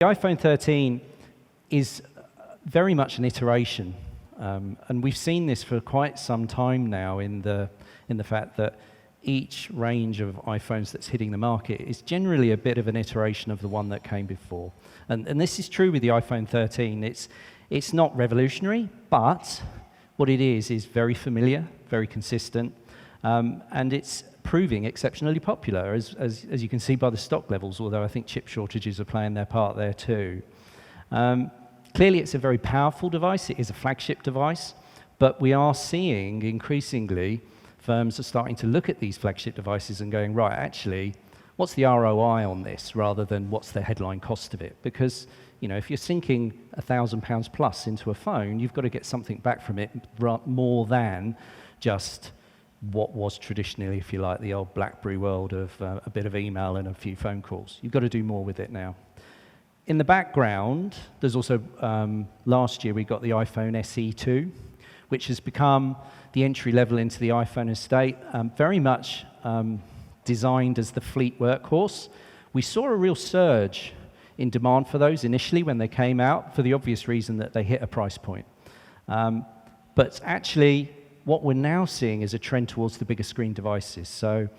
iPhone 13 is very much an iteration, and we've seen this for quite some time now in the fact that each range of iPhones that's hitting the market is generally a bit of an iteration of the one that came before. And this is true with the iPhone 13. It's not revolutionary, but what it is very familiar, very consistent, and it's proving exceptionally popular, as you can see by the stock levels, although I think chip shortages are playing their part there too. Clearly, it's a very powerful device. It is a flagship device, but we are seeing increasingly firms are starting to look at these flagship devices and going, right, actually, what's the ROI on this rather than what's the headline cost of it? Because if you're sinking £1,000 plus into a phone, you've got to get something back from it more than just what was traditionally, if you like, the old BlackBerry world of a bit of email and a few phone calls. You've got to do more with it now. In the background, there's also, last year we got the iPhone SE 2, which has become the entry level into the iPhone estate, very much designed as the fleet workhorse. We saw a real surge in demand for those initially when they came out, for the obvious reason that they hit a price point. But actually, what we're now seeing is a trend towards the bigger screen devices. So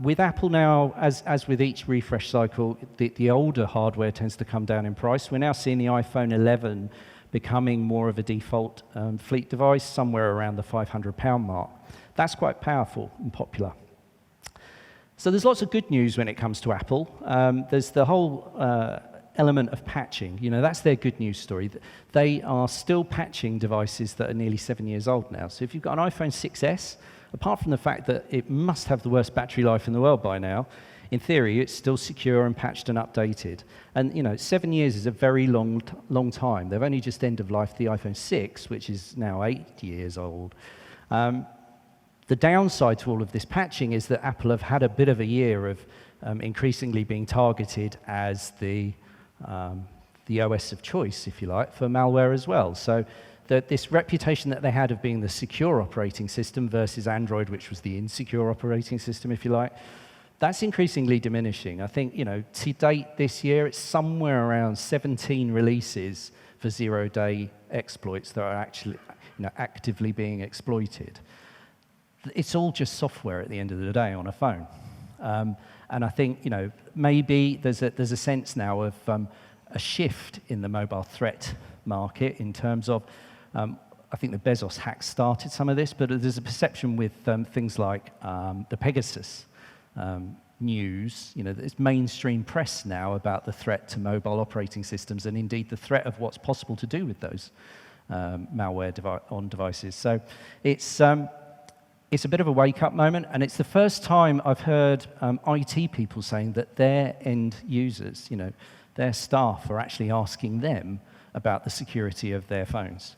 with Apple now, as with each refresh cycle, the older hardware tends to come down in price. We're now seeing the iPhone 11 becoming more of a default fleet device, somewhere around the £500 mark. That's quite powerful and popular. So there's lots of good news when it comes to Apple. There's the whole element of patching. That's their good news story. They are still patching devices that are nearly 7 years old now. So if you've got an iPhone 6S, apart from the fact that it must have the worst battery life in the world by now, in theory, it's still secure and patched and updated. And 7 years is a very long time. They've only just end of life the iPhone 6, which is now 8 years old. The downside to all of this patching is that Apple have had a bit of a year of increasingly being targeted as the OS of choice, if you like, for malware as well. So this reputation that they had of being the secure operating system versus Android, which was the insecure operating system, if you like, that's increasingly diminishing. I think, to date this year, it's somewhere around 17 releases for zero-day exploits that are actually actively being exploited. It's all just software at the end of the day on a phone. And I think, maybe there's a sense now of a shift in the mobile threat market in terms of, I think the Bezos hack started some of this, but there's a perception with things like the Pegasus news, there's mainstream press now about the threat to mobile operating systems and indeed the threat of what's possible to do with those malware on devices. So it's a bit of a wake-up moment, and it's the first time I've heard IT people saying that their end users, their staff are actually asking them about the security of their phones.